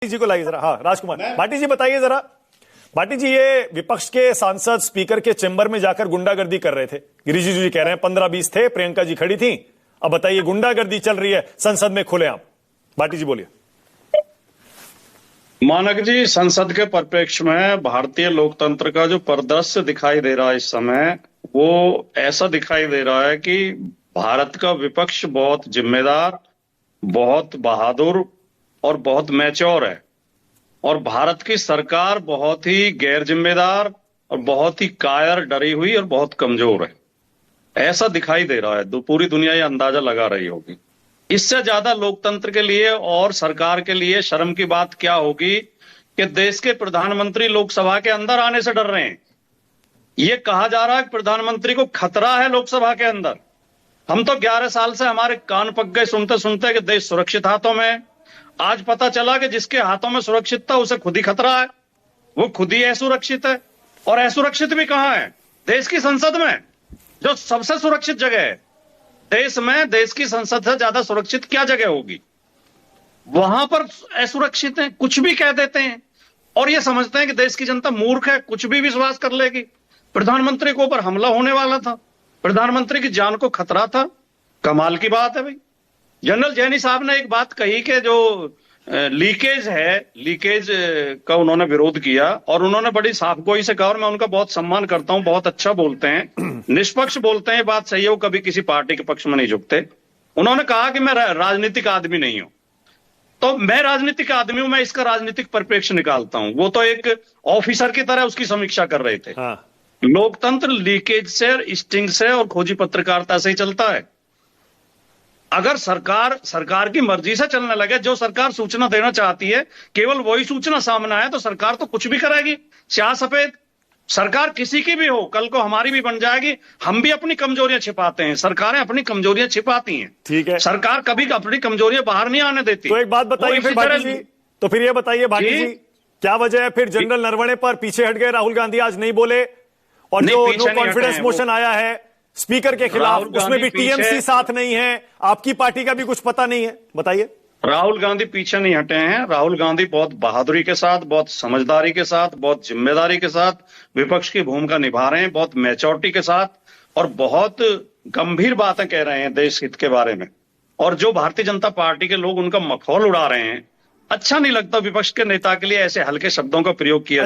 जी को लाइए जरा। हाँ राजकुमार भाटी जी बताइए जरा। भाटी जी, ये विपक्ष के सांसद स्पीकर के चेंबर में जाकर गुंडागर्दी कर रहे थे। गिरिजी जी कह रहे हैं 15-20 थे, प्रियंका जी खड़ी थी। अब बताइए गुंडागर्दी चल रही है संसद में खुलेआम। भाटी जी बोलिए। मानक जी, संसद के परिप्रेक्ष्य में भारतीय लोकतंत्र का जो परिदृश्य दिखाई दे रहा है इस समय, वो ऐसा दिखाई दे रहा है कि भारत का विपक्ष बहुत जिम्मेदार, बहुत बहादुर और बहुत मैच्योर है, और भारत की सरकार बहुत ही गैर जिम्मेदार और बहुत ही कायर, डरी हुई और बहुत कमजोर है। ऐसा दिखाई दे रहा है। पूरी दुनिया ये अंदाजा लगा रही होगी। इससे ज्यादा लोकतंत्र के लिए और सरकार के लिए शर्म की बात क्या होगी कि देश के प्रधानमंत्री लोकसभा के अंदर आने से डर रहे हैं। ये कहा जा रहा है कि प्रधानमंत्री को खतरा है लोकसभा के अंदर। हम तो 11 साल से हमारे कान पक गए सुनते सुनते कि देश सुरक्षित हाथों में है। आज पता चला कि जिसके हाथों में सुरक्षित था उसे खुद ही खतरा है, वो खुद ही असुरक्षित है। और असुरक्षित भी कहां है? देश की संसद में, जो सबसे सुरक्षित जगह है देश में। देश की संसद से ज्यादा सुरक्षित क्या जगह होगी? वहां पर असुरक्षित है, कुछ भी कह देते हैं और ये समझते हैं कि देश की जनता मूर्ख है, कुछ भी विश्वास कर लेगी। प्रधानमंत्री के ऊपर हमला होने वाला था, प्रधानमंत्री की जान को खतरा था। कमाल की बात है भाई। जनरल जैनी साहब ने एक बात कही कि जो लीकेज है, लीकेज का उन्होंने विरोध किया और उन्होंने बड़ी साफगोई से कहा, और मैं उनका बहुत सम्मान करता हूं, बहुत अच्छा बोलते हैं, निष्पक्ष बोलते हैं, बात सही है, वो कभी किसी पार्टी के पक्ष में नहीं झुकते। उन्होंने कहा कि मैं राजनीतिक आदमी नहीं हूं। तो मैं राजनीतिक आदमी हूं, मैं इसका राजनीतिक परिप्रेक्ष्य निकालता हूं। वो तो एक ऑफिसर की तरह उसकी समीक्षा कर रहे थे। हाँ। लोकतंत्र लीकेज से, स्टिंग से और खोजी पत्रकारिता से ही चलता है। अगर सरकार की मर्जी से चलने लगे, जो सरकार सूचना देना चाहती है केवल वही सूचना सामने आए, तो सरकार तो कुछ भी करेगी। स्याह सफेद सरकार किसी की भी हो, कल को हमारी भी बन जाएगी। हम भी अपनी कमजोरियां छिपाते हैं, सरकारें अपनी कमजोरियां छिपाती हैं। ठीक है, सरकार कभी अपनी कमजोरियां बाहर नहीं आने देती। तो एक बात बताइए फिर भाटी जी, तो फिर ये बताइए भाटी जी, क्या वजह है फिर जनरल नरवणे पर पीछे हट गए? राहुल गांधी आज नहीं बोले, और जो नो कॉन्फिडेंस मोशन आया है स्पीकर के खिलाफ, उसमें भी टीएमसी साथ नहीं है, आपकी पार्टी का भी कुछ पता नहीं है, बताइए। राहुल गांधी पीछे नहीं हटे हैं। राहुल गांधी बहुत बहादुरी के साथ, बहुत समझदारी के साथ, बहुत जिम्मेदारी के साथ विपक्ष की भूमिका निभा रहे हैं, बहुत मैच्योरिटी के साथ, और बहुत गंभीर बातें कह रहे हैं देश हित के बारे में। और जो भारतीय जनता पार्टी के लोग उनका मखौल उड़ा रहे हैं, अच्छा नहीं लगता विपक्ष के नेता के लिए ऐसे हल्के शब्दों का प्रयोग किया